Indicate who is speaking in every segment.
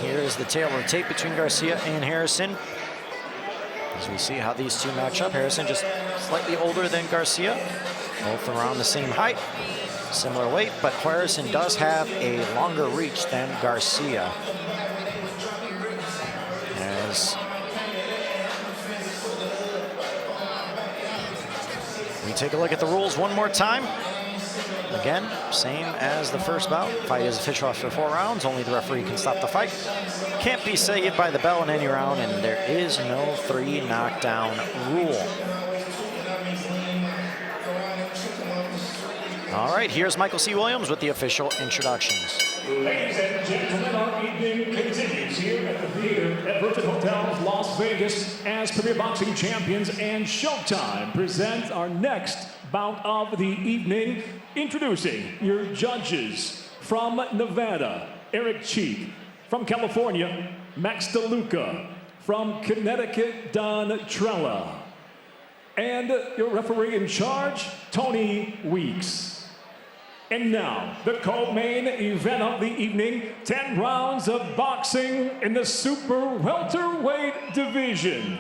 Speaker 1: here is the tail of the tape between Garcia and Harrison. As we see how these two match up, Harrison just slightly older than Garcia, both around the same height, similar weight, but Harrison does have a longer reach than Garcia. As we take a look at the rules one more time. Again, same as the first bout. Fight is official after 4 rounds. Only the referee can stop the fight. Can't be saved by the bell in any round, and there is no 3 knockdown rule. All right, here's Michael C. Williams with the official introductions.
Speaker 2: Ladies and gentlemen, our evening continues here at the theater at Virgin Hotels, Las Vegas, as Premier Boxing Champions and Showtime present our next bout of the evening. Introducing your judges from Nevada, Eric Cheek. From California, Max DeLuca. From Connecticut, Don Trella. And your referee in charge, Tony Weeks. And now, the co-main event of the evening, 10 rounds of boxing in the super welterweight division.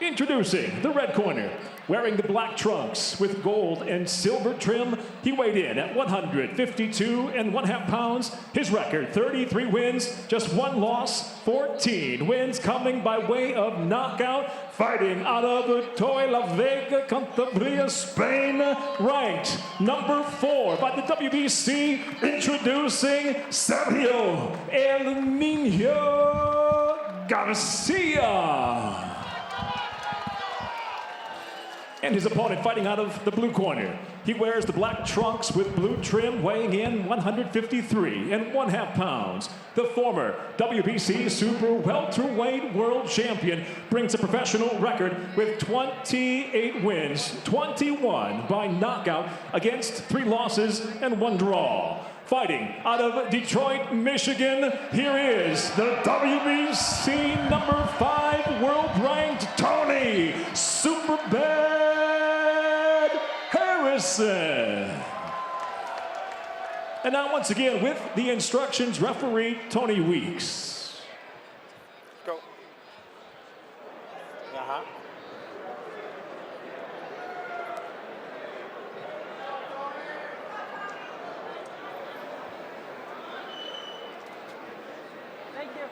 Speaker 2: Introducing the red corner, wearing the black trunks with gold and silver trim. He weighed in at 152.5 pounds. His record, 33 wins, just 1 loss, 14 wins, coming by way of knockout. Fighting out of Torre la Vega, Cantabria, Spain, ranked number 4 by the WBC. Introducing Sergio El Niño Garcia. And his opponent fighting out of the blue corner. He wears the black trunks with blue trim, weighing in 153.5 pounds. The former WBC Super Welterweight World Champion brings a professional record with 28 wins, 21 by knockout against 3 losses and 1 draw. Fighting out of Detroit, Michigan, here is the WBC number 5 world-ranked Tony Superbad Harrison. And now once again with the instructions, referee Tony Weeks.
Speaker 3: Go. Uh-huh.
Speaker 4: Thank you.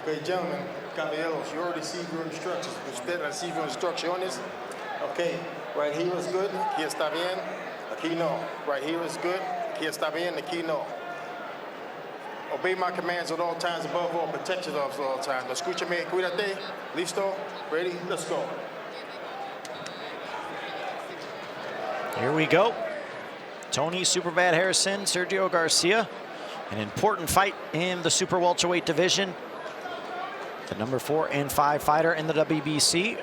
Speaker 3: Okay, gentlemen, caballeros, you already received your instructions. Usted recibió instrucciones. Okay, right here is good, aquí está bien, aquí no. Right here is good, aquí está bien, aquí no. Obey my commands at all times, above all, protect yourselves at all times. Escúchame, cuídate, listo, ready, let's go.
Speaker 1: Here we go. Tony Superbad Harrison, Sergio Garcia. An important fight in the super welterweight division. The number 4 and 5 fighter in the WBC.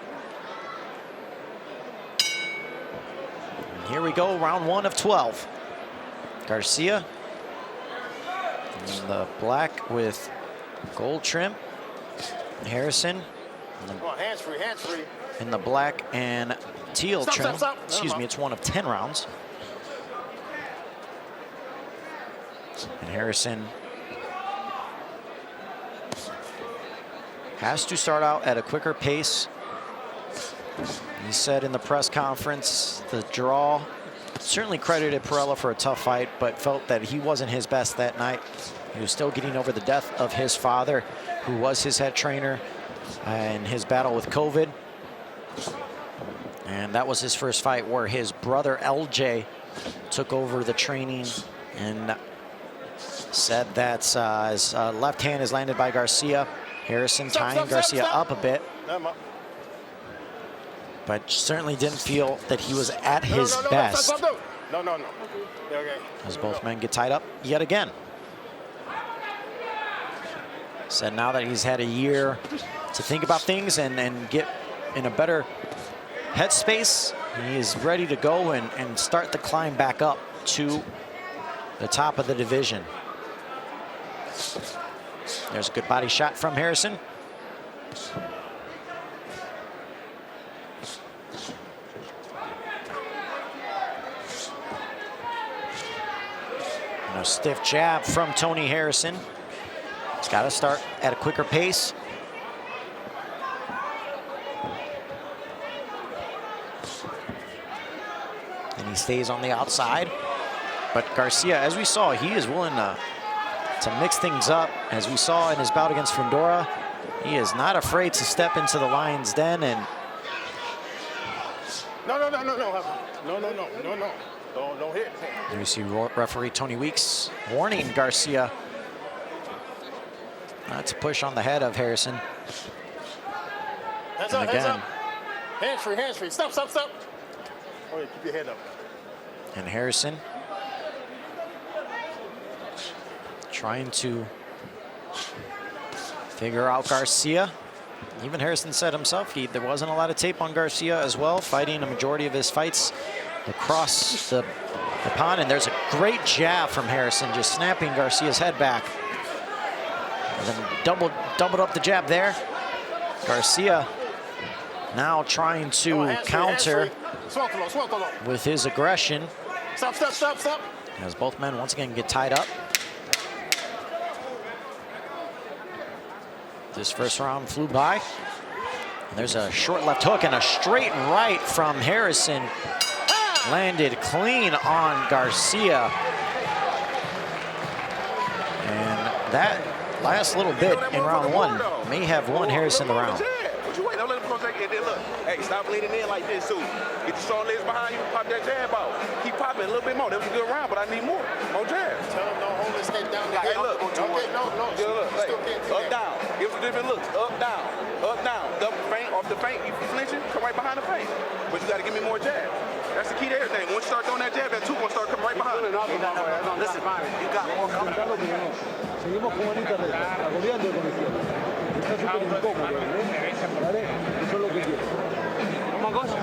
Speaker 1: And here we go, round 1 of 12. Garcia in the black with gold trim. Harrison
Speaker 3: Hands free, hands free.
Speaker 1: in the black and teal trim.
Speaker 3: Stop.
Speaker 1: Excuse me, it's 1 of 10 rounds. And Harrison has to start out at a quicker pace. He said in the press conference, the draw, certainly credited Perella for a tough fight, but felt that he wasn't his best that night. He was still getting over the death of his father, who was his head trainer, and his battle with COVID. And that was his first fight where his brother LJ took over the training, and said that his left hand is landed by Garcia. Harrison tying Garcia up a bit, but certainly didn't feel that he was at his best.
Speaker 3: No. Okay.
Speaker 1: As both men get tied up yet again. Said now that he's had a year to think about things and get in a better headspace, he is ready to go and start the climb back up to the top of the division. There's a good body shot from Harrison. A stiff jab from Tony Harrison. He's got to start at a quicker pace. And he stays on the outside. But Garcia, as we saw, he is willing to mix things up. As we saw in his bout against Fundora, he is not afraid to step into the lion's den and
Speaker 3: Don't hit.
Speaker 1: you see referee Tony Weeks warning Garcia not to push on the head of Harrison.
Speaker 3: Hands
Speaker 1: And
Speaker 3: up,
Speaker 1: again,
Speaker 3: hands up. Hands free, hands free. Stop, stop, stop. Oh, yeah, keep your head up.
Speaker 1: and Harrison trying to figure out Garcia. Even Harrison said himself, there wasn't a lot of tape on Garcia as well, fighting a majority of his fights across the pond. And there's a great jab from Harrison, just snapping Garcia's head back. And then doubled up the jab there. Garcia now trying to counter with his aggression.
Speaker 3: Stop, stop, stop, stop.
Speaker 1: As both men once again get tied up. This first round flew by. And there's a short left hook and a straight right from Harrison. Landed clean on Garcia. And that last little bit in round one may have won Harrison the round.
Speaker 4: Don't let him protect it. Look, hey, stop bleeding in like this, too. Get your strong legs behind you, pop that jab out. Keep popping a little bit more. That was a good round, but I need more. More jabs.
Speaker 3: Tell him don't hold his head down.
Speaker 4: Hey, look.
Speaker 3: Okay, no.
Speaker 4: Yeah, look, hey,
Speaker 3: Still can't do
Speaker 4: up,
Speaker 3: that.
Speaker 4: down. Give us a different look. Up, down. Up, down. Double feint, off the feint. You flinching, come right behind the feint. But you got to give me more jabs. That's the key to everything. Once you start throwing that jab, that two gonna start coming right behind. Listen, you got more coming.
Speaker 5: Seguimos como en internet, agobiando el comisión. Está súper incómodo, ¿vale? Eso es lo que quiero. ¿Cómo cosa?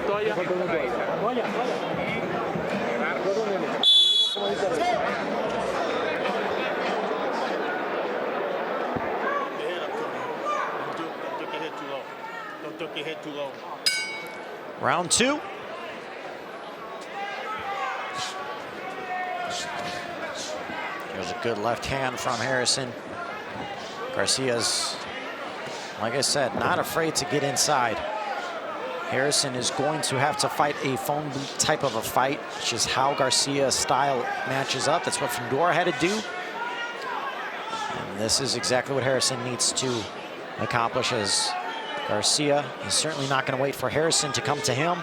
Speaker 5: Toalla. Toalla.
Speaker 3: Don't duck your head too low.
Speaker 1: Round two. There's a good left hand from Harrison. Garcia's, like I said, not afraid to get inside. Harrison is going to have to fight a phone booth type of a fight, which is how Garcia's style matches up. That's what Fundora had to do. And this is exactly what Harrison needs to accomplish, as Garcia is certainly not going to wait for Harrison to come to him.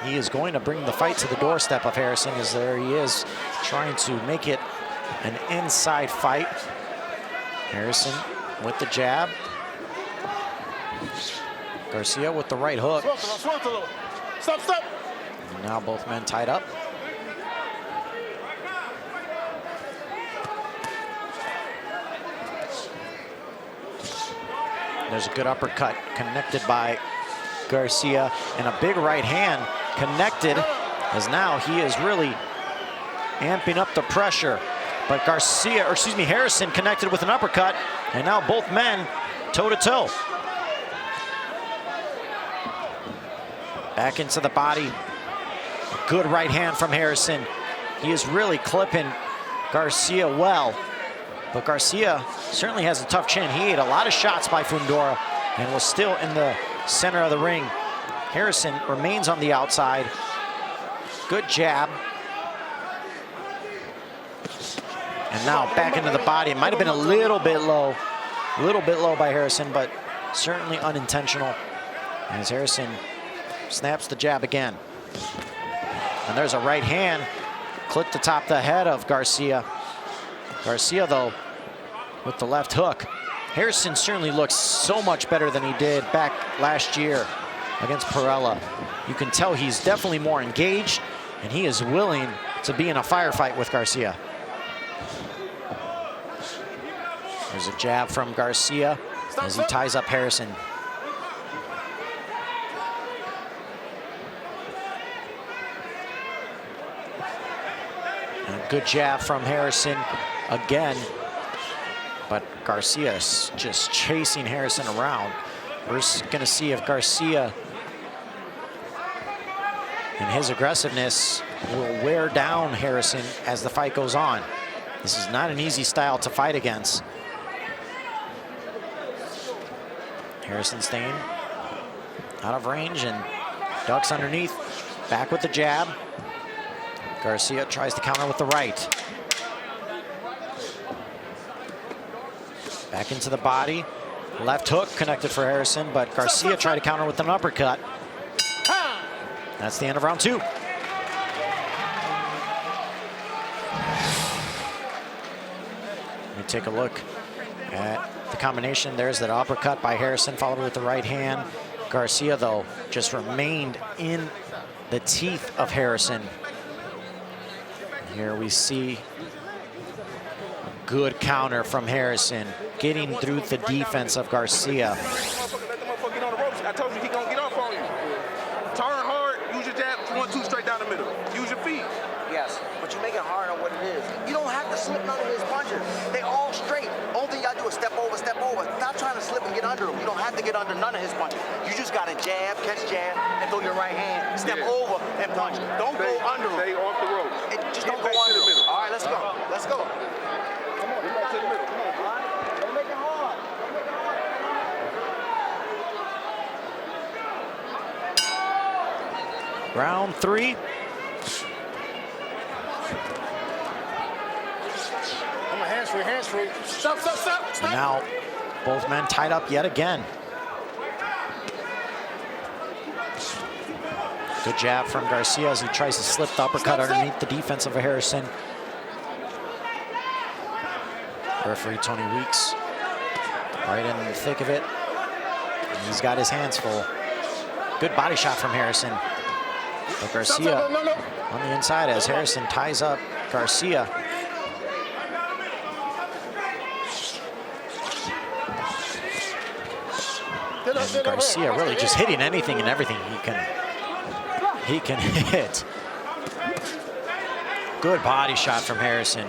Speaker 1: He is going to bring the fight to the doorstep of Harrison, as there he is trying to make it an inside fight. Harrison with the jab. Garcia with the right hook.
Speaker 3: Stop, stop.
Speaker 1: And now both men tied up. There's a good uppercut connected by Garcia, and a big right hand connected, as now he is really amping up the pressure. But Harrison connected with an uppercut, and now both men toe-to-toe. Back into the body. A good right hand from Harrison. He is really clipping Garcia well. But Garcia certainly has a tough chin. He ate a lot of shots by Fundora and was still in the center of the ring. Harrison remains on the outside. Good jab. And now back into the body. It might have been a little bit low by Harrison, but certainly unintentional. As Harrison snaps the jab again. And there's a right hand. Clipped atop the head of Garcia. Garcia, though, with the left hook. Harrison certainly looks so much better than he did back last year against Perella. You can tell he's definitely more engaged, and he is willing to be in a firefight with Garcia. There's a jab from Garcia as he ties up Harrison. And a good jab from Harrison again. But Garcia is just chasing Harrison around. We're just gonna see if Garcia And his aggressiveness will wear down Harrison as the fight goes on. This is not an easy style to fight against. Harrison staying out of range and ducks underneath. Back with the jab. Garcia tries to counter with the right. Back into the body. Left hook connected for Harrison, but Garcia tried to counter with an uppercut. That's the end of round 2. Let me take a look at the combination. There's that uppercut by Harrison, followed with the right hand. Garcia, though, just remained in the teeth of Harrison. Here we see a good counter from Harrison, getting through the defense of Garcia.
Speaker 4: Let the motherfucker get on the ropes. I told you he gonna get off on you. Turn hard, use your jab, 1-2 straight down the middle. Use your feet.
Speaker 6: Yes, but you make it hard on what it is. You don't have to slip none of his punches. They all straight. Only thing you gotta do is step over, step over. Stop trying to slip and get under him. You don't have to get under none of his punches. You just gotta jab, catch jab, and throw your right hand. Step over and punch. Don't go under him.
Speaker 4: Stay off the rope.
Speaker 6: Just don't go under him. All right, let's go. Let's go.
Speaker 4: Come on, get back to the middle. Come on.
Speaker 6: All right, don't make it hard. Don't make it hard.
Speaker 1: Round 3.
Speaker 3: Come on, hands free, hands free. Stop, stop, stop,
Speaker 1: And
Speaker 3: stop.
Speaker 1: now both men tied up yet again. Good jab from Garcia as he tries to slip the uppercut underneath the defense of Harrison. Referee Tony Weeks right in the thick of it. And he's got his hands full. Good body shot from Harrison. But Garcia on the inside as Harrison ties up Garcia. And Garcia really just hitting anything and everything he can hit. Good body shot from Harrison.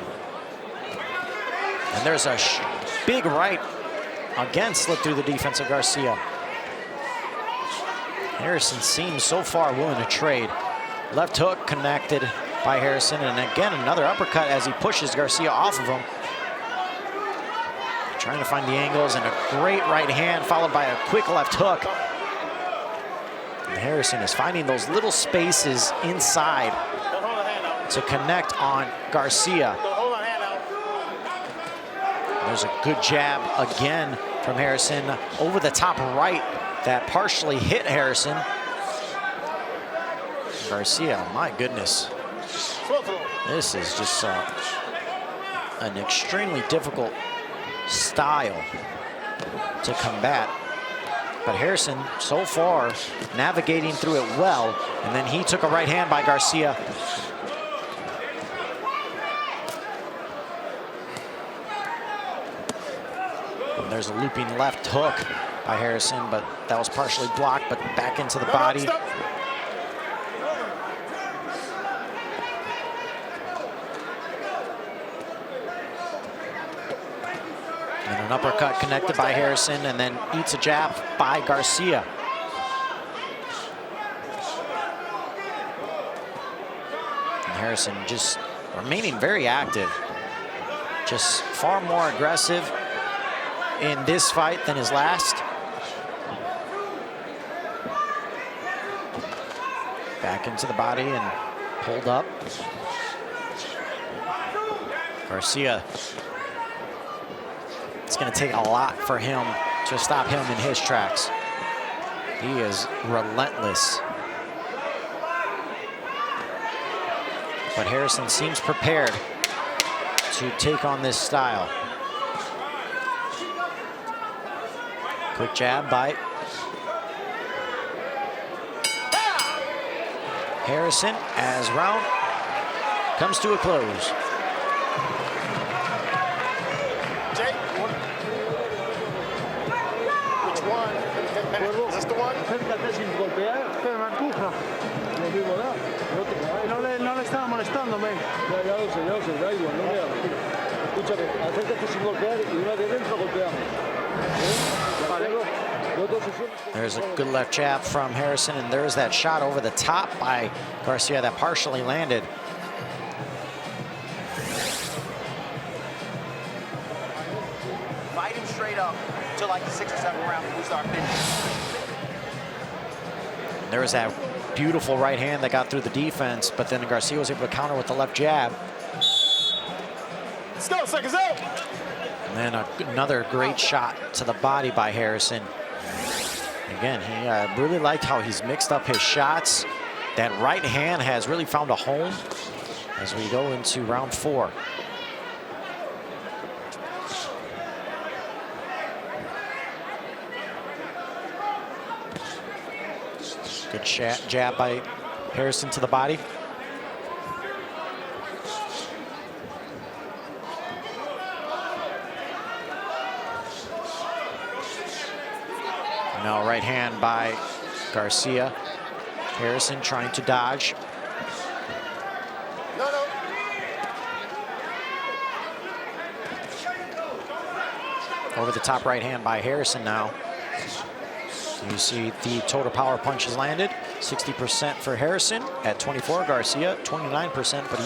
Speaker 1: And there's a big right again, slipped through the defense of Garcia. Harrison seems so far willing to trade. Left hook connected by Harrison, and again another uppercut as he pushes Garcia off of him. Trying to find the angles, and a great right hand followed by a quick left hook. And Harrison is finding those little spaces inside to connect on Garcia. There's a good jab again from Harrison over the top right that partially hit Harrison. Garcia, my goodness. This is just an extremely difficult style to combat. But Harrison, so far, navigating through it well. And then he took a right hand by Garcia. And there's a looping left hook by Harrison, but that was partially blocked, but back into the body. And an uppercut connected by Harrison, and then eats a jab by Garcia. And Harrison just remaining very active. Just far more aggressive in this fight than his last. Back into the body and pulled up. Garcia. It's going to take a lot for him to stop him in his tracks. He is relentless. But Harrison seems prepared to take on this style. Quick jab, bite. Harrison as round comes to a close.
Speaker 3: Is this the one?
Speaker 5: Acércate sin golpear, pero no empuja. Lo mismo da. No le estaba molestando, men. Ya lo sé, da igual, no me hagas. Escúchame, acércate sin golpear y una de dentro golpeamos. ¿Vale?
Speaker 1: There's a good left jab from Harrison, and there's that shot over the top by Garcia that partially landed.
Speaker 6: Fight him straight up till like the 6th or 7th round when we start finishing.
Speaker 1: There was that beautiful right hand that got through the defense, but then Garcia was able to counter with the left jab.
Speaker 3: Let's go, seconds out.
Speaker 1: And then another great shot to the body by Harrison. Again, he really liked how he's mixed up his shots. That right hand has really found a home as we go into round 4. Good jab by Harrison to the body. Now right hand by Garcia. Harrison trying to dodge.
Speaker 3: No.
Speaker 1: Over the top right hand by Harrison now. You see the total power punches landed. 60% for Harrison at 24. Garcia 29%, but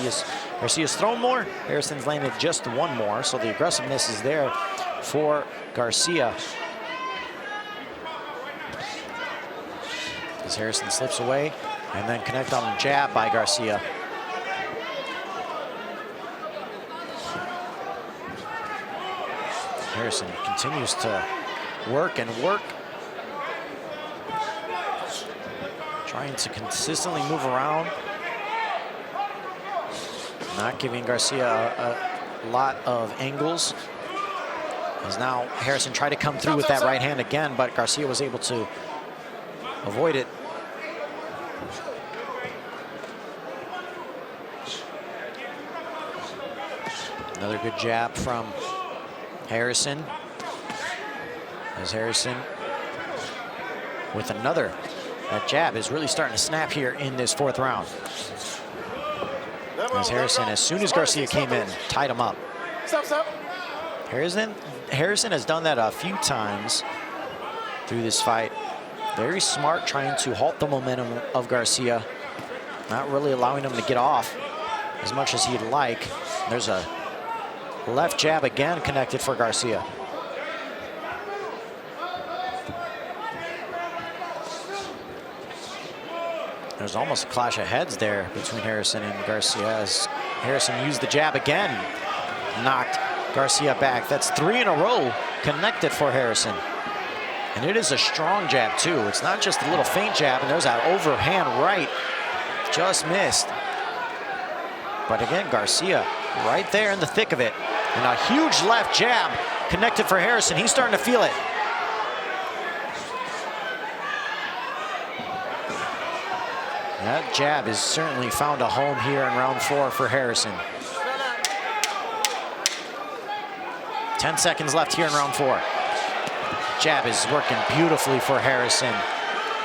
Speaker 1: Garcia's thrown more. Harrison's landed just one more, so the aggressiveness is there for Garcia. As Harrison slips away and then connect on the jab by Garcia. Harrison continues to work and work. Trying to consistently move around. Not giving Garcia a lot of angles. As now Harrison tried to come through with that right hand again, but Garcia was able to avoid it. Another good jab from Harrison. As Harrison with another. That jab is really starting to snap here in this 4th round. As Harrison, as soon as Garcia came in, tied him up.
Speaker 3: Stop.
Speaker 1: Harrison has done that a few times through this fight. Very smart, trying to halt the momentum of Garcia. Not really allowing him to get off as much as he'd like. There's a left jab again connected for Garcia. There's almost a clash of heads there between Harrison and Garcia as Harrison used the jab again. Knocked Garcia back. That's 3 in a row connected for Harrison. And it is a strong jab too. It's not just a little feint jab, and there's that overhand right. Just missed. But again, Garcia right there in the thick of it. And a huge left jab connected for Harrison. He's starting to feel it. That jab has certainly found a home here in round 4 for Harrison. 10 seconds left here in round 4. Jab is working beautifully for Harrison.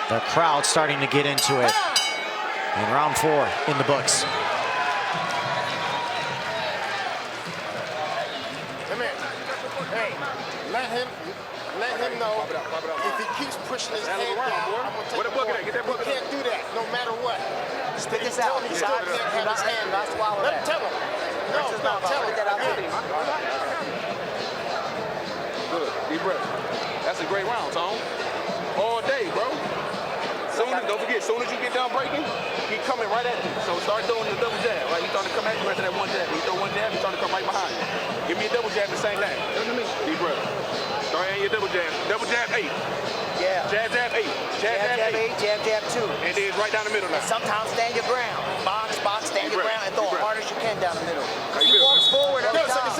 Speaker 1: The crowd starting to get into it. And round 4 in the books.
Speaker 3: Come here. Hey, let him know if he keeps pushing his hand down, I'm gonna take the ball. He can't do that, no matter what.
Speaker 6: Spit this out.
Speaker 3: He still can't have his hand. Let him tell him. No, tell him.
Speaker 4: Good. Deep breath. That's a great round, Tom. All day, bro. Don't forget, as soon as you get done breaking, he coming right at you. So start doing the double jab. Right? He's starting to come at you after that one jab. When you throw one jab, he's starting to come right behind you. Give me a double jab at the same time. Listen to me. Deep breath. Start adding your double jab. Double jab 8.
Speaker 6: Yeah.
Speaker 4: Jab 8.
Speaker 6: Jab 8, jab 2.
Speaker 4: And then it's right down the middle now.
Speaker 6: And sometimes stand your ground. Box, stand your ground, and throw as hard as you can down the middle. He walks forward every time.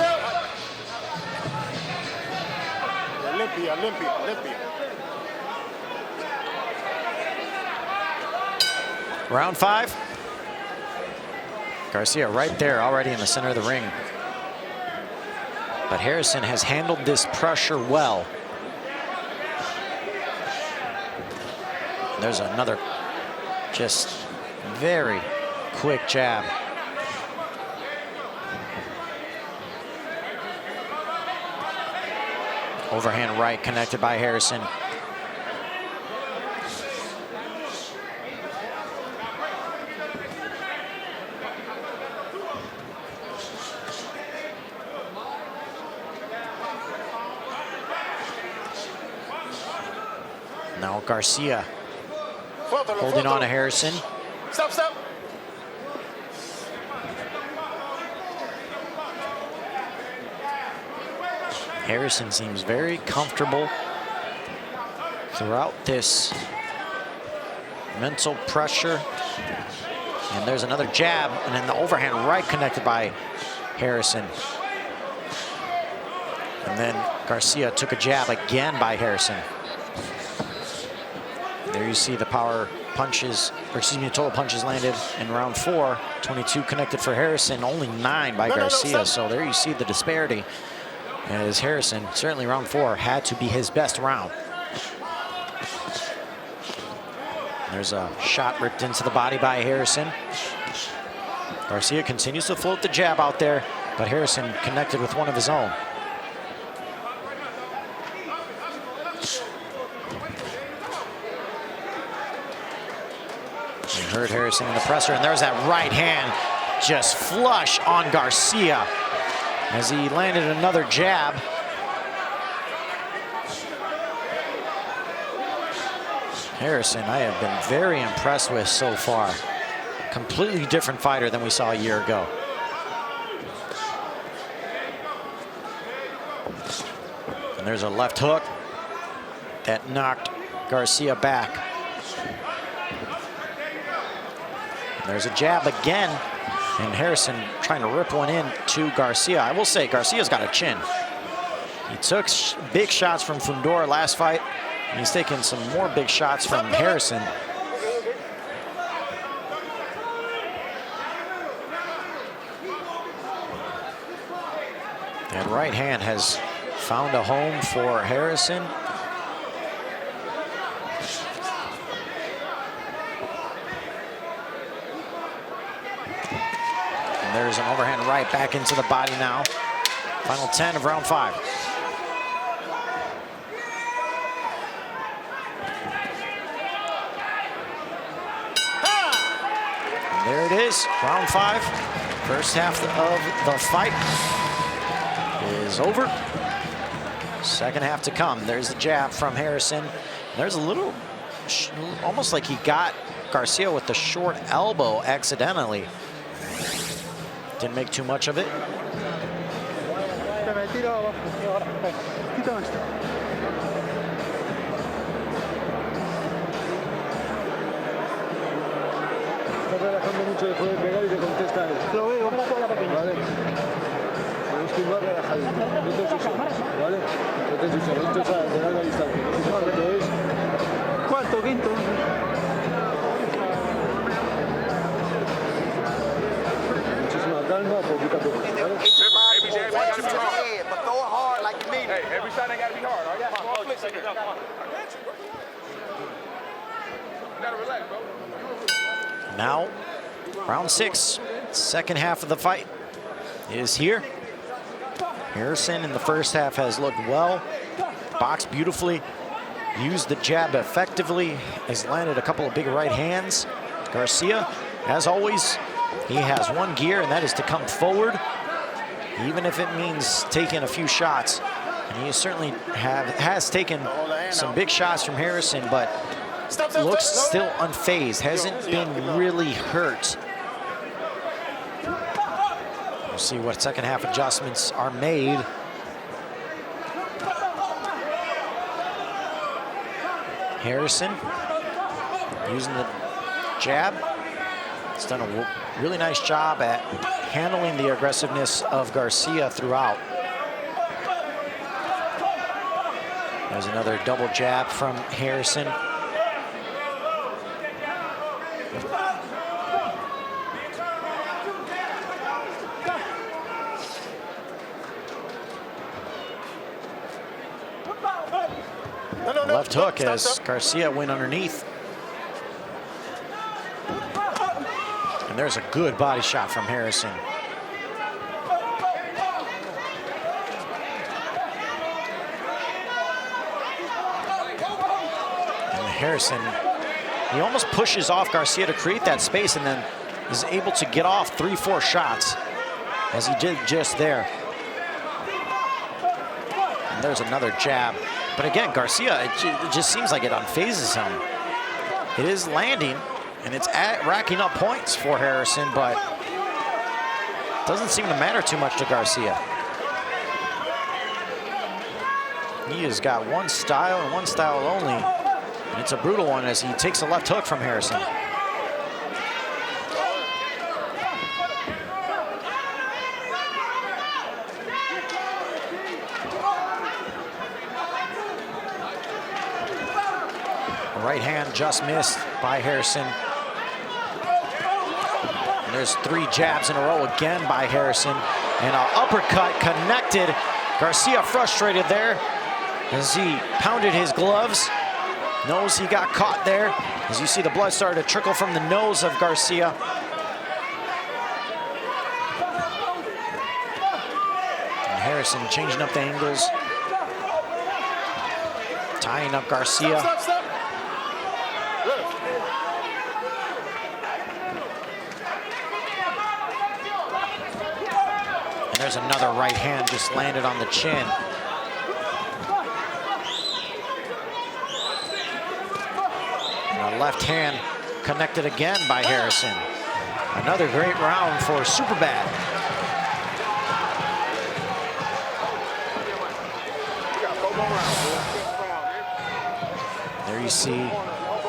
Speaker 3: Olympia.
Speaker 1: Round 5. Garcia right there already in the center of the ring. But Harrison has handled this pressure well. There's another just very quick jab. Overhand right connected by Harrison. Now Garcia holding on to Harrison.
Speaker 3: Stop, stop.
Speaker 1: Harrison seems very comfortable throughout this mental pressure. And there's another jab, and then the overhand right connected by Harrison. And then Garcia took a jab again by Harrison. There you see the power punches, or excuse me, total punches landed in round 4. 22 connected for Harrison, only 9 by Garcia. So there you see the disparity. As Harrison, certainly round 4, had to be his best round. There's a shot ripped into the body by Harrison. Garcia continues to float the jab out there, but Harrison connected with one of his own. You heard Harrison in the presser, and there's that right hand just flush on Garcia as he landed another jab. Harrison, I have been very impressed with so far. Completely different fighter than we saw a year ago. And there's a left hook that knocked Garcia back. And there's a jab again, and Harrison trying to rip one in to Garcia. I will say, Garcia's got a chin. He took big shots from Fundora last fight, and he's taking some more big shots from Harrison. That right hand has found a home for Harrison. And there's an overhand right back into the body now. Final 10 of round 5. And there it is, round 5. First half of the fight is over. Second half to come. There's the jab from Harrison. There's a little, almost like he got Garcia with the short elbow accidentally. Didn't make too much of it.
Speaker 5: Está relajando mucho después de pegar y te contesta él. Lo veo, ¿vale? Tenemos que ir más relajaditos. No te ensuciamos, ¿vale? No te ensuciamos. Esto es de larga distancia. Esto es cuarto, quinto. Muchísima calma, poquito a poco, ¿vale?
Speaker 6: Every jab gotta be hard. But throw it hard like you mean it.
Speaker 4: Hey, every shot ain't gotta be hard. All right, small flicks in there. You gotta relax, bro.
Speaker 1: Now, round 6, second half of the fight is here. Harrison in the first half has looked well, boxed beautifully, used the jab effectively, has landed a couple of big right hands. Garcia, as always, he has one gear, and that is to come forward, even if it means taking a few shots. And he certainly has taken some big shots from Harrison, but looks still unfazed, hasn't been really hurt. We'll see what second half adjustments are made. Harrison using the jab. He's done a really nice job at handling the aggressiveness of Garcia throughout. There's another double jab from Harrison. Left hook as Garcia went underneath. And there's a good body shot from Harrison. And Harrison, he almost pushes off Garcia to create that space and then is able to get off 3-4 shots, as he did just there. And there's another jab But again, Garcia, it just seems like it unfazes him. It is landing, and it's racking up points for Harrison, but doesn't seem to matter too much to Garcia. He has got one style and one style only, and it's a brutal one as he takes a left hook from Harrison. Right hand just missed by Harrison. And there's 3 jabs in a row again by Harrison. And an uppercut connected. Garcia frustrated there as he pounded his gloves. Knows he got caught there. As you see the blood started to trickle from the nose of Garcia. And Harrison changing up the angles. Tying up Garcia. And there's another right hand just landed on the chin. And a left hand connected again by Harrison. Another great round for Superbad. There you see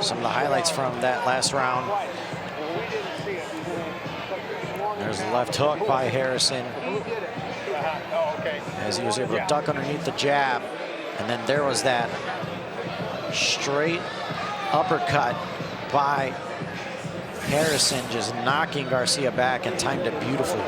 Speaker 1: some of the highlights from that last round. There's the left hook by Harrison as he was able to duck underneath the jab. And then there was that straight uppercut by Harrison, just knocking Garcia back and timed it beautifully.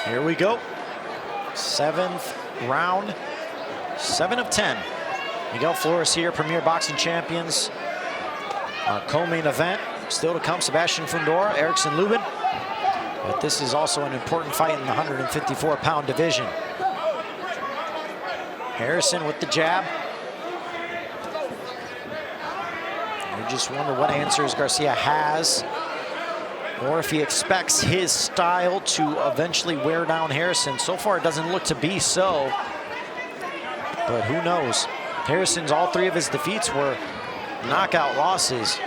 Speaker 1: Here we go. 7th round, 7 of 10. Miguel Flores here, Premier Boxing Champions. Our co-main event, still to come, Sebastian Fundora, Erickson Lubin. But this is also an important fight in the 154-pound division. Harrison with the jab. You just wonder what answers Garcia has, or if he expects his style to eventually wear down Harrison. So far, it doesn't look to be so, but who knows? Harrison's, all 3 of his defeats were knockout losses.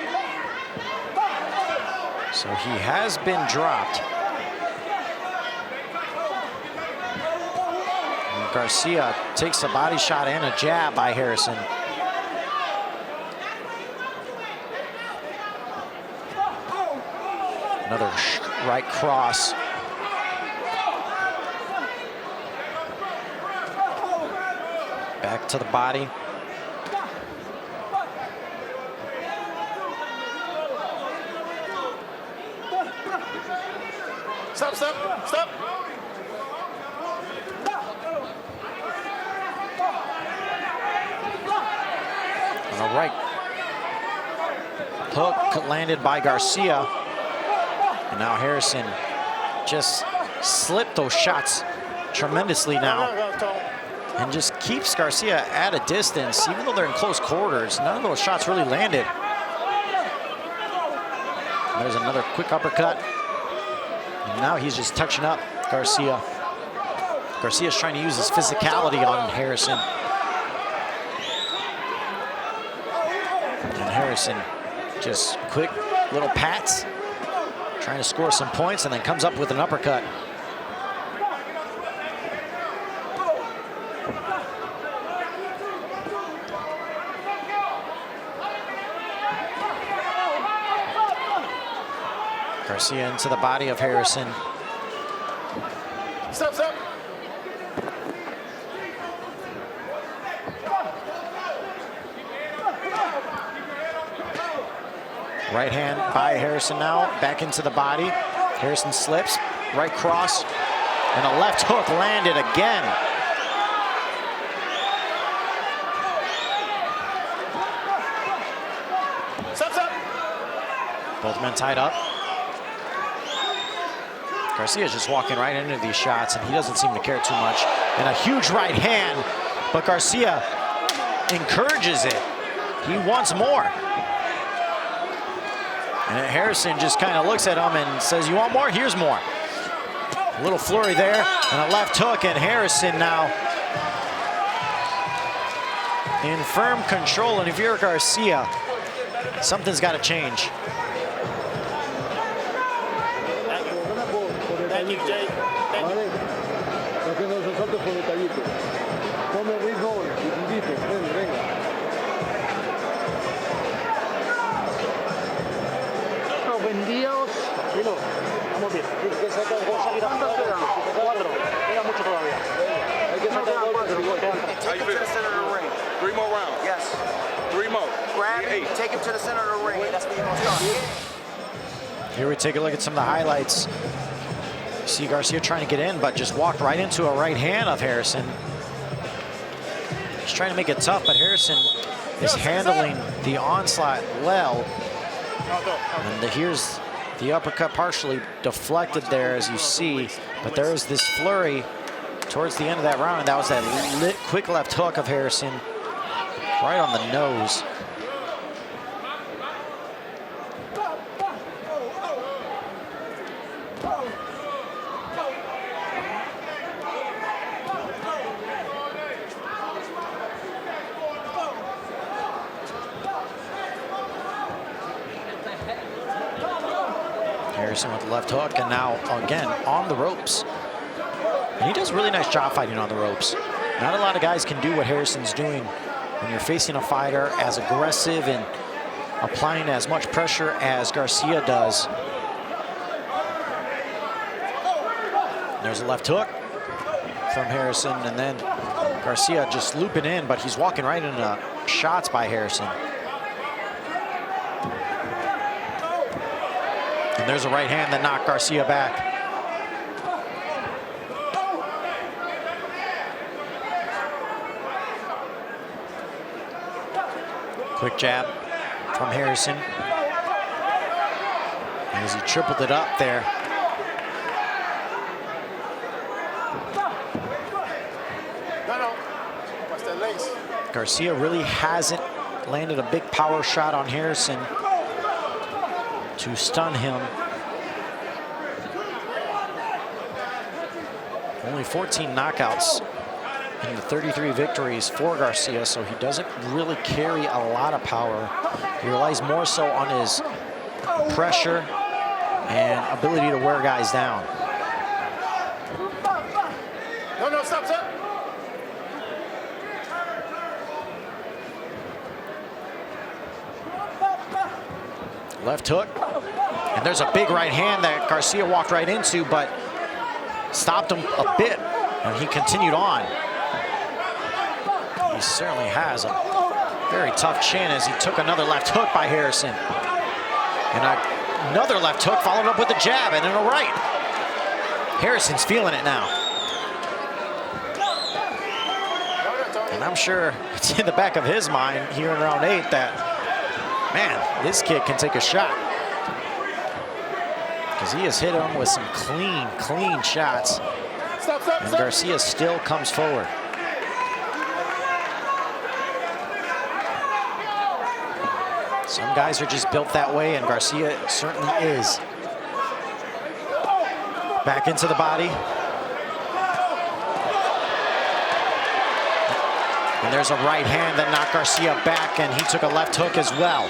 Speaker 1: So he has been dropped. And Garcia takes a body shot and a jab by Harrison. Another right cross. Back to the body.
Speaker 3: Stop, stop, stop.
Speaker 1: And a right hook landed by Garcia. And now Harrison just slipped those shots tremendously now and just keeps Garcia at a distance. Even though they're in close quarters, none of those shots really landed. And there's another quick uppercut. And now he's just touching up Garcia. Garcia's trying to use his physicality on Harrison. And Harrison just quick little pats, trying to score some points, and then comes up with an uppercut. Garcia into the body of Harrison.
Speaker 3: Stop, stop.
Speaker 1: Right hand by Harrison now, back into the body. Harrison slips, right cross, and a left hook landed again.
Speaker 3: Stop, stop.
Speaker 1: Both men tied up. Garcia's just walking right into these shots, and he doesn't seem to care too much. And a huge right hand, but Garcia encourages it. He wants more. And Harrison just kind of looks at him and says, you want more? Here's more. A little flurry there, and a left hook, and Harrison now in firm control. And if you're Garcia, something's got to change.
Speaker 3: Thank you, Jay. Thank you.
Speaker 5: Lo que nos resalta por detallito. Come el ritmo, chiquitito, venga.
Speaker 6: Los vendíos.
Speaker 5: Tranquilo, vamos bien. Hay que sacar cosas.
Speaker 6: ¿Cuántos quedan? 4. Queda mucho todavía.
Speaker 5: Hay que sacar cosas.
Speaker 6: Take him to the center of the ring.
Speaker 4: 3 more rounds.
Speaker 6: Yes.
Speaker 4: 3 more.
Speaker 6: Grab him, take him to the center of the ring. That's where you're going to start.
Speaker 1: Here we take a look at some of the highlights. You see Garcia trying to get in, but just walked right into a right hand of Harrison. He's trying to make it tough, but Harrison is handling the onslaught well. And here's the uppercut partially deflected there, as you see, but there's this flurry towards the end of that round. That was that quick left hook of Harrison right on the nose. Harrison with the left hook, and now again on the ropes. And he does a really nice job fighting on the ropes. Not a lot of guys can do what Harrison's doing when you're facing a fighter as aggressive and applying as much pressure as Garcia does. There's a left hook from Harrison, and then Garcia just looping in, but he's walking right into shots by Harrison. And there's a right hand that knocked Garcia back. Quick jab from Harrison. As he tripled it up there.
Speaker 3: Watch that legs.
Speaker 1: Garcia really hasn't landed a big power shot on Harrison to stun him. Only 14 knockouts in the 33 victories for Garcia, so he doesn't really carry a lot of power. He relies more so on his pressure and ability to wear guys down.
Speaker 3: No, stop.
Speaker 1: Left hook, and there's a big right hand that Garcia walked right into, but stopped him a bit, and he continued on. He certainly has a very tough chin as he took another left hook by Harrison. And another left hook followed up with a jab and then a right. Harrison's feeling it now. And I'm sure it's in the back of his mind here in round 8 that, man, this kid can take a shot. Because he has hit him with some clean shots. And Garcia still comes forward. Some guys are just built that way, and Garcia certainly is. Back into the body. And there's a right hand that knocked Garcia back, and he took a left hook as well.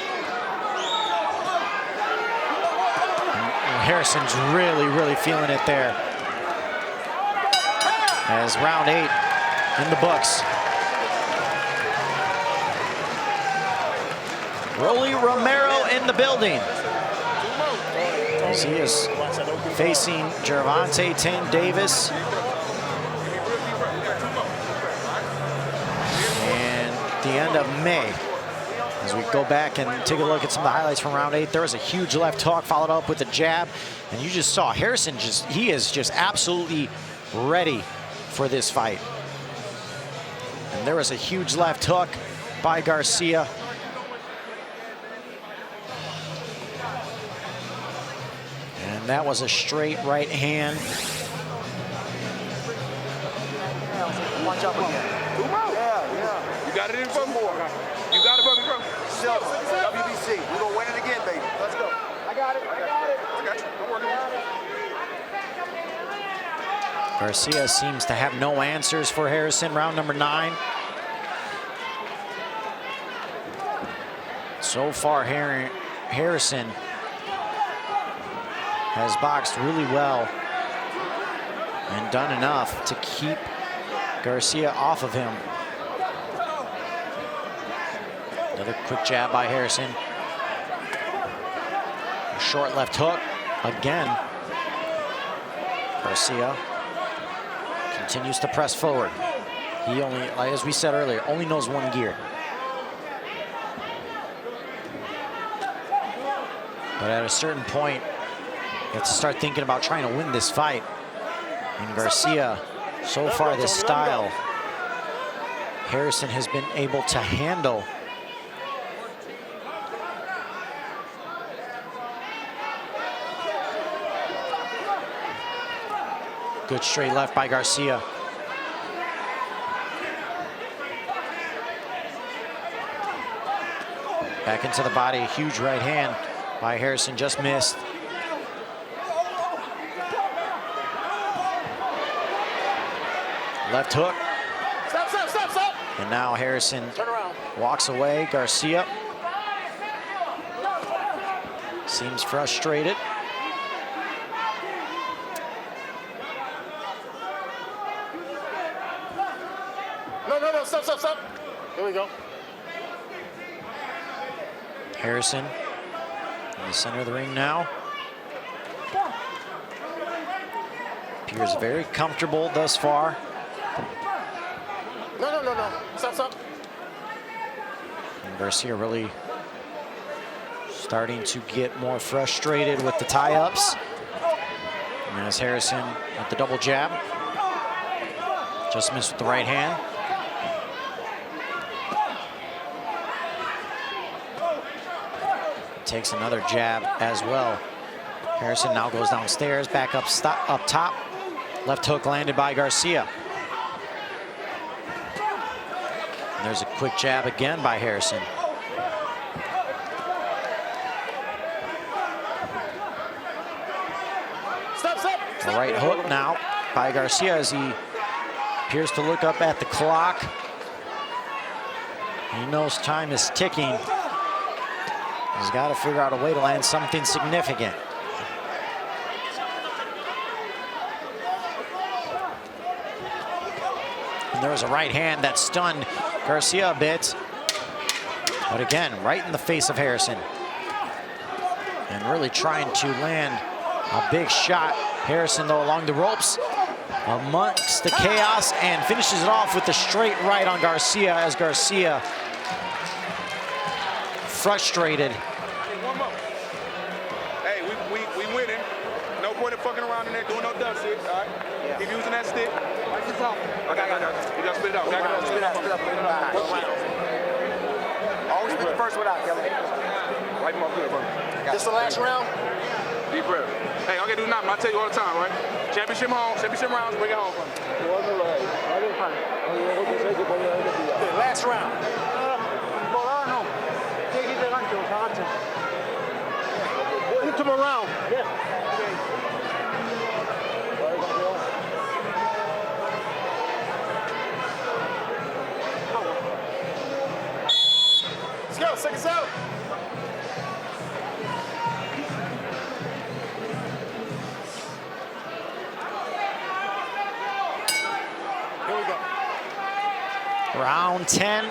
Speaker 1: And Harrison's really feeling it there. As round 8 in the books. Rolly Romero in the building. As he is facing Gervonta Tank Davis. And the end of May. As we go back and take a look at some of the highlights from round 8, there was a huge left hook followed up with a jab. And you just saw Harrison he is just absolutely ready for this fight. And there was a huge left hook by Garcia. that was a straight right hand.
Speaker 6: Punch up again.
Speaker 4: Two more.
Speaker 6: Yeah.
Speaker 4: You got it in for more. You got it, fucking bro.
Speaker 6: So, WBC, we're going to win it again, baby. Let's go.
Speaker 4: I got it. I got you. I'm working on it.
Speaker 1: Garcia seems to have no answers for Harrison, round number 9. So far, Harrison has boxed really well and done enough to keep Garcia off of him. Another quick jab by Harrison. A short left hook again. Garcia continues to press forward. He only, as we said earlier, only knows one gear. But at a certain point, you have to start thinking about trying to win this fight. And Garcia, so far this style, Harrison has been able to handle. Good straight left by Garcia. Back into the body, huge right hand by Harrison, just missed. Left hook.
Speaker 6: Stop.
Speaker 1: And now Harrison
Speaker 6: Turn around.
Speaker 1: walks away. Garcia seems frustrated.
Speaker 3: No, stop. Here we go.
Speaker 1: Harrison in the center of the ring now. Appears very comfortable thus far.
Speaker 3: No. Stop.
Speaker 1: And Garcia really starting to get more frustrated with the tie-ups. And as Harrison with the double jab. Just missed with the right hand. Takes another jab as well. Harrison now goes downstairs, back up top. Left hook landed by Garcia. And there's a quick jab again by Harrison.
Speaker 3: Stop.
Speaker 1: The right hook now by Garcia as he appears to look up at the clock. He knows time is ticking. He's got to figure out a way to land something significant. And there was a right hand that stunned Garcia a bit. But again, right in the face of Harrison. And really trying to land a big shot. Harrison, though, along the ropes amongst the chaos and finishes it off with the straight right on Garcia as Garcia frustrated.
Speaker 4: One more. Hey, we winning. No point in fucking around in there doing no dumb shit, all right? Yeah. Keep using that stick. Okay. You gotta spit it out.
Speaker 6: Spit out. Always spit the first one out, Kelly.
Speaker 4: Wipe him up good, bro.
Speaker 3: This the last round?
Speaker 4: Deep breath. Hey, all I gotta do now, I tell you all the time, right? Championship rounds, bring it home for me.
Speaker 3: Okay, last round. Hit him around. Let's go, take us out. Here we go.
Speaker 1: Round 10,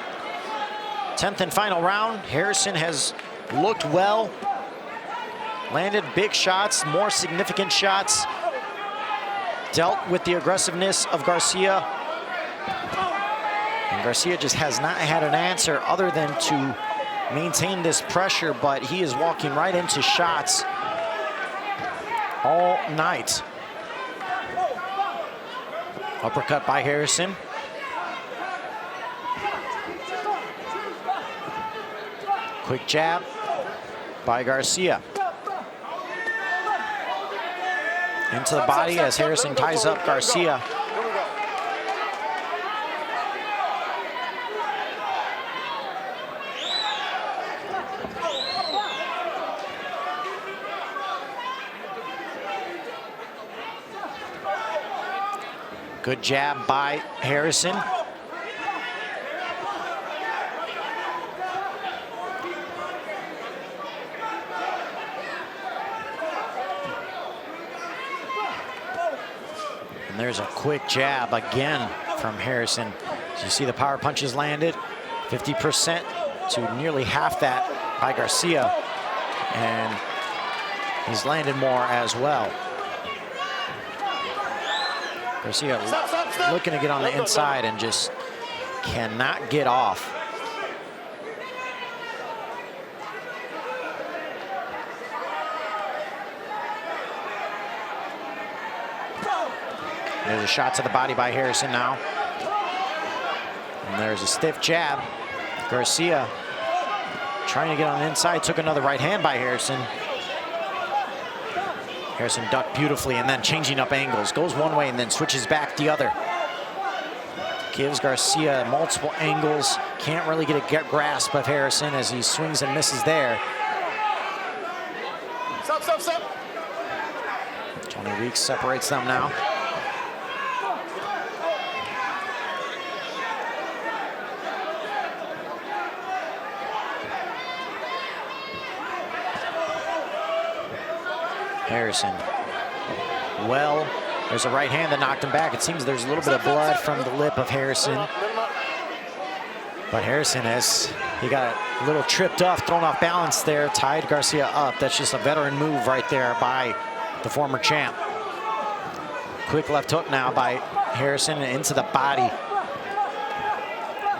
Speaker 1: 10th and final round. Harrison has looked well, landed big shots, more significant shots, dealt with the aggressiveness of Garcia. And Garcia just has not had an answer other than to maintain this pressure, but he is walking right into shots all night. Uppercut by Harrison. Quick jab by Garcia. into the body as Harrison ties up Garcia. Good jab by Harrison. And there's a quick jab again from Harrison. So you see the power punches landed, 50% to nearly half that by Garcia. And he's landed more as well. Garcia looking to get on the inside and just cannot get off. There's a shot to the body by Harrison now. And there's a stiff jab. Garcia trying to get on the inside, took another right hand by Harrison. Harrison ducked beautifully and then changing up angles. Goes one way and then switches back the other. Gives Garcia multiple angles. Can't really get a grasp of Harrison as he swings and misses there.
Speaker 3: Stop.
Speaker 1: Tony Weeks separates them now. Harrison. Well, there's a right hand that knocked him back. It seems there's a little bit of blood from the lip of Harrison. But Harrison he got a little tripped off, thrown off balance there, tied Garcia up. That's just a veteran move right there by the former champ. Quick left hook now by Harrison and into the body.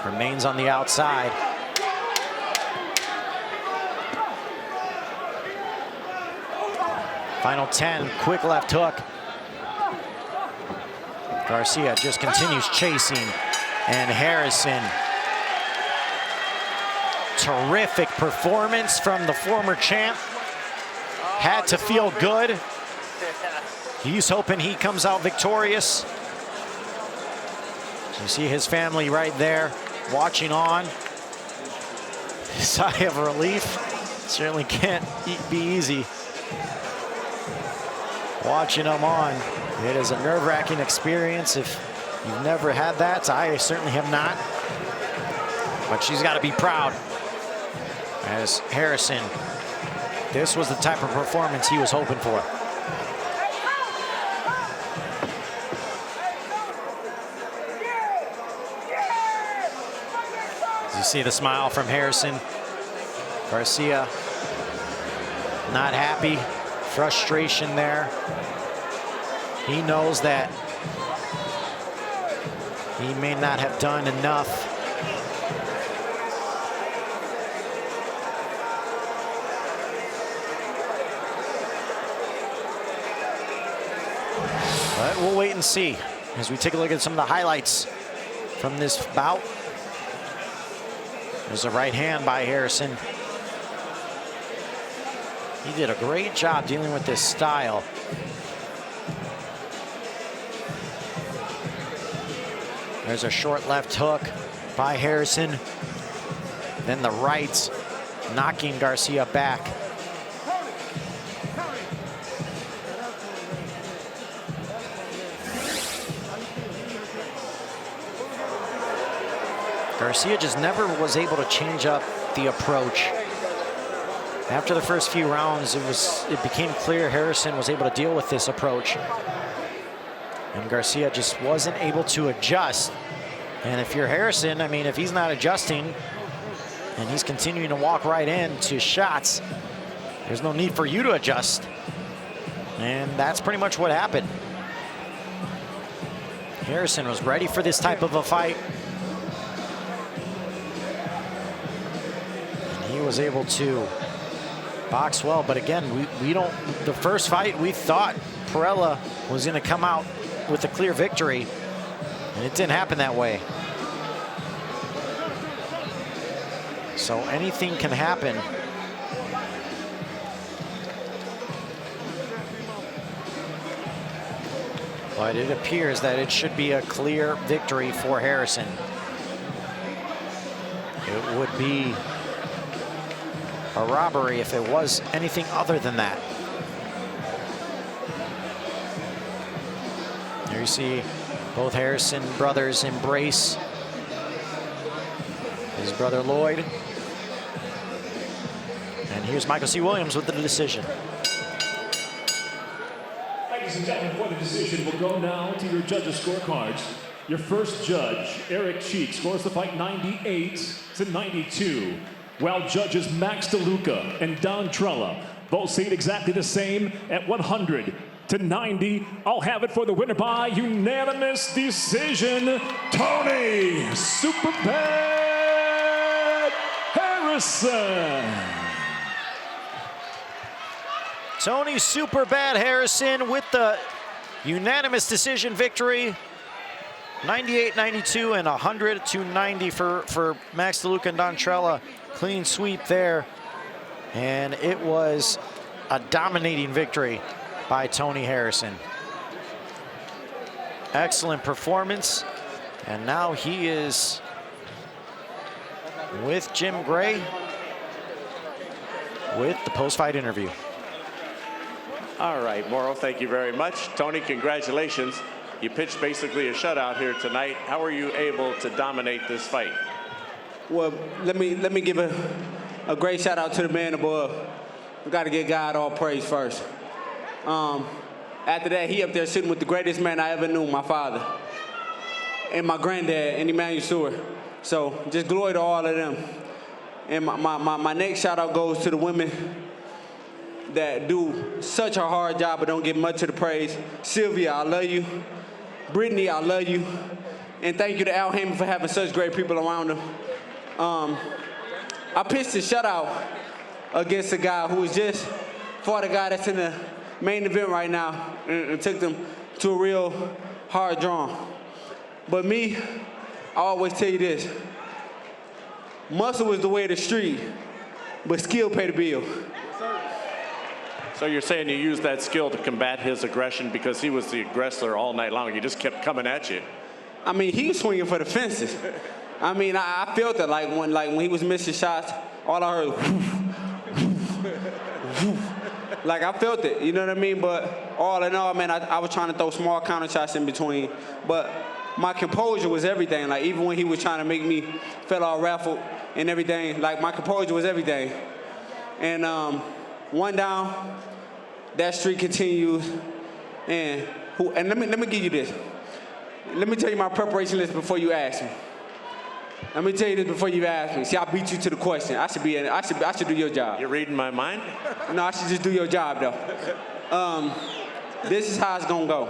Speaker 1: Remains on the outside. Final 10, quick left hook. Garcia just continues chasing, and Harrison. Terrific performance from the former champ. Had to feel good. He's hoping he comes out victorious. You see his family right there watching on. Sigh of relief. Certainly can't be easy watching them on. It is a nerve-wracking experience if you've never had that. I certainly have not. But she's got to be proud. As Harrison, this was the type of performance he was hoping for. As you see the smile from Harrison. Garcia, not happy. Frustration there. He knows that he may not have done enough. But we'll wait and see as we take a look at some of the highlights from this bout. There's a right hand by Harrison. He did a great job dealing with this style. There's a short left hook by Harrison. Then the right, knocking Garcia back. Garcia just never was able to change up the approach. After the first few rounds, it became clear Harrison was able to deal with this approach. And Garcia just wasn't able to adjust. And if you're Harrison, I mean, if he's not adjusting and he's continuing to walk right into shots, there's no need for you to adjust. And that's pretty much what happened. Harrison was ready for this type of a fight. And he was able to box well, but again, we don't, the first fight we thought Perella was going to come out with a clear victory, and it didn't happen that way. So anything can happen. But it appears that it should be a clear victory for Harrison. It would be a robbery if it was anything other than that. Here you see both Harrison brothers embrace his brother Lloyd. And here's Michael C. Williams with the decision.
Speaker 2: Ladies and gentlemen, for the decision, we'll go now to your judges' scorecards. Your first judge, Eric Cheek, scores the fight 98-92, while judges Max DeLuca and Don Trella both see it exactly the same at 100-90. I'll have it for the winner by unanimous decision, Tony Superbad Harrison.
Speaker 1: Tony Superbad Harrison with the unanimous decision victory. 98-92 and 100-90 for Max DeLuca and Don Trella. Clean sweep there. And it was a dominating victory by Tony Harrison. Excellent performance. And now he is with Jim Gray with the post-fight interview.
Speaker 7: All right, Mauro, thank you very much. Tony, congratulations. You pitched basically a shutout here tonight. How were you able to dominate this fight?
Speaker 8: Well, let me give a great shout out to the man above. We got to give God all praise first. After that, he up there sitting with the greatest man I ever knew, my father, and my granddad, and Emmanuel Stewart. So just glory to all of them. And my next shout out goes to the women that do such a hard job but don't get much of the praise. Sylvia, I love you. Brittany, I love you. And thank you to Al Heyman for having such great people around him. I pitched a shutout against a guy who was just fought a guy that's in the main event right now and took them to a real hard draw. But me, I always tell you this. Muscle is the way of the street, but skill pay the bill.
Speaker 7: So you're saying you used that skill to combat his aggression because he was the aggressor all night long. He just kept coming at you.
Speaker 8: I mean, he was swinging for the fences. I mean, I felt it like when he was missing shots, all I heard, like I felt it, you know what I mean? But all in all, man, I was trying to throw small counter shots in between. But my composure was everything. Like even when he was trying to make me feel all raffled and everything, like my composure was everything. And one down, that streak continues. And let me give you this. Let me tell you my preparation list before you ask me. Let me tell you this before you ask me. See, I beat you to the question. I should do your job.
Speaker 7: You're reading my mind?
Speaker 8: No, I should just do your job though. This is how it's gonna go.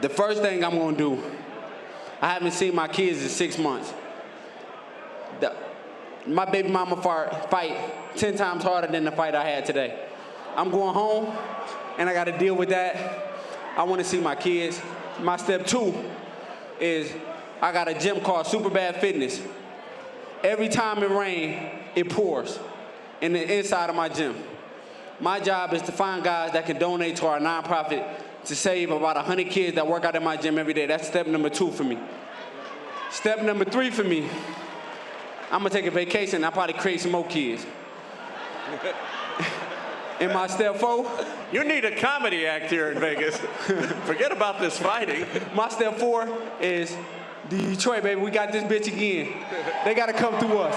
Speaker 8: The first thing I'm gonna do, I haven't seen my kids in 6 months. My baby mama fight 10 times harder than the fight I had today. I'm going home, and I got to deal with that. I want to see my kids. My step 2 is I got a gym called Superbad Fitness. Every time it rains, it pours in the inside of my gym. My job is to find guys that can donate to our nonprofit to save about 100 kids that work out in my gym every day. That's step number 2 for me. Step number 3 for me, I'm gonna take a vacation and I'll probably create some more kids. In my step 4,
Speaker 7: you need a comedy act here in Vegas. Forget about this fighting.
Speaker 8: My step 4 is Detroit, baby. We got this bitch again. They gotta come through us.